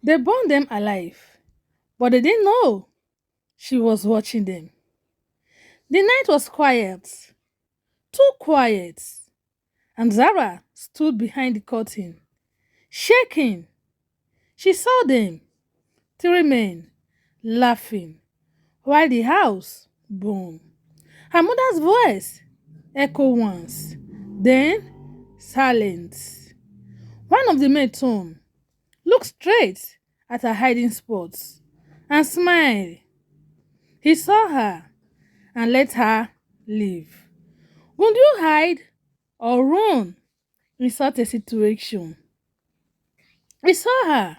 They burned them alive, but they didn't know she was watching them. The night was quiet, too quiet, and Zara stood behind the curtain, shaking. She saw them, three men, laughing, while the house burned. Her mother's voice echoed once, then silence. One of the men turned, looked straight at her hiding spots, and smiled. He saw her and let her leave. Would you hide or run in such a situation? He saw her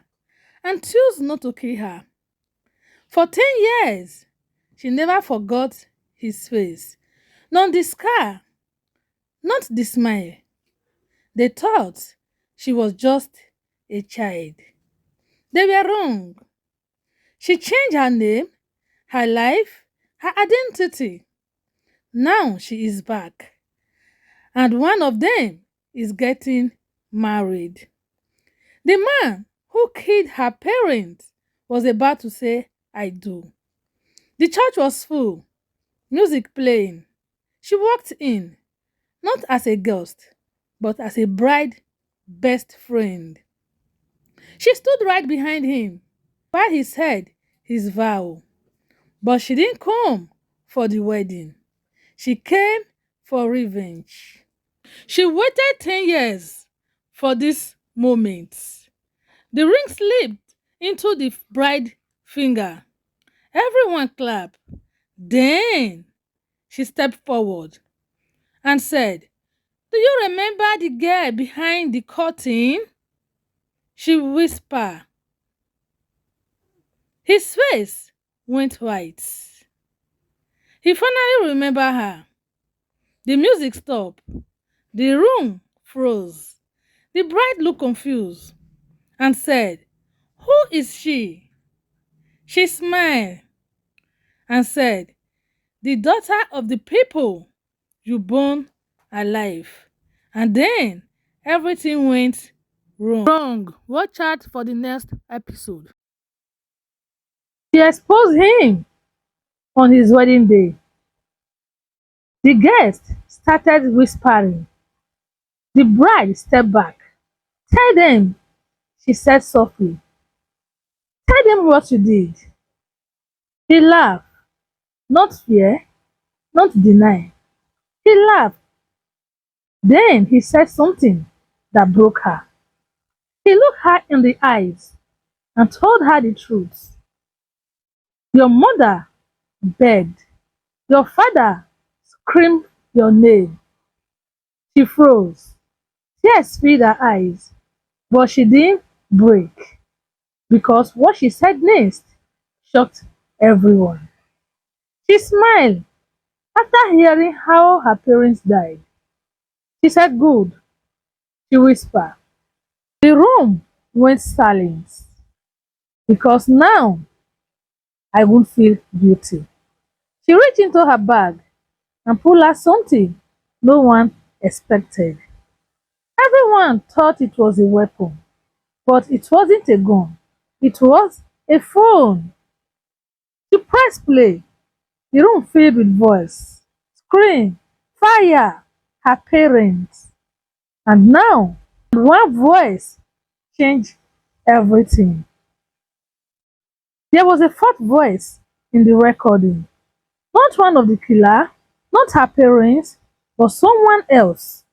and chose not to kill her. For 10 years, she never forgot his face, not the scar, not the smile. They thought she was just a child. They were wrong. She changed her name, her life, her identity. Now she is back, and one of them is getting married. The man who killed her parents was about to say, I do. The church was full, music playing. She walked in, not as a guest, but as a bride best friend. She stood right behind him while he said his vow. But she didn't come for the wedding. She came for revenge. She waited 10 years for this moment. The ring slipped into the bride's finger. Everyone clapped. Then she stepped forward and said, do you remember the girl behind the curtain? She whispered. His face went white. He finally remembered her. The music stopped. The room froze. The bride looked confused and said, who is she? She smiled and said, the daughter of the people you born alive. And then everything went wrong. Watch out for the next episode. She exposed him on his wedding day. The guests started whispering. The bride stepped back. Tell them, she said softly. Tell them what you did. He laughed, not fear, not deny. He laughed. Then he said something that broke her. He looked her in the eyes and told her the truth. Your mother begged. Your father screamed your name. She froze. Tears filled her eyes, but she didn't break because what she said next shocked everyone. She smiled after hearing how her parents died. She said, good, she whispered. The room went silent because now I won't feel guilty. She reached into her bag and pulled out something no one expected. Everyone thought it was a weapon, but it wasn't a gun. It was a phone. She pressed play. The room filled with voice, scream, fire, her parents. And now, one voice changed everything. There was a fourth voice in the recording. Not one of the killer, not her parents, but someone else.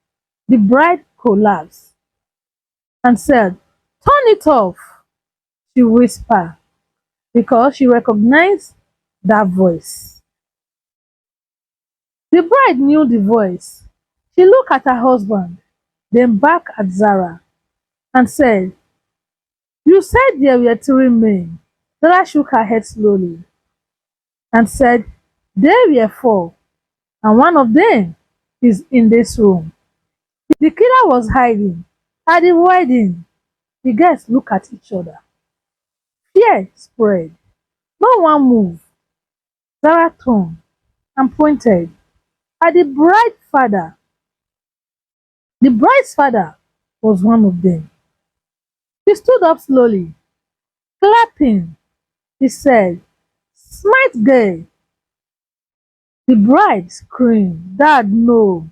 The bride collapsed and said, turn it off, she whispered, because she recognized that voice. The bride knew the voice. She looked at her husband, then back at Zara, and said, you said there were three men. Zara shook her head slowly and said, there were four, and one of them is in this room. The killer was hiding. At the wedding, the guests looked at each other. Fear spread. No one moved. Zara turned and pointed at the bride's father. The bride's father was one of them. He stood up slowly. Clapping, he said, "Smite gay." The bride screamed, "Dad, no."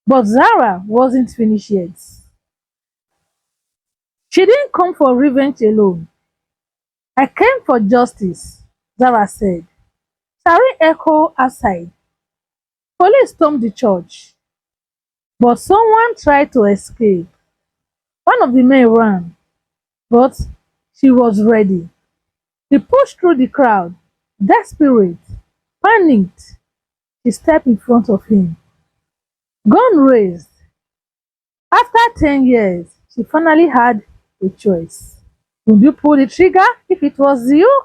But Zara wasn't finished yet. She didn't come for revenge alone. "I came for justice," Zara said. Shari echoed outside. Police stormed the church, but someone tried to escape. One of the men ran, but she was ready. He pushed through the crowd, desperate, panicked. She stepped in front of him, gun raised. After 10 years, she finally had a choice. Would you pull the trigger if it was you?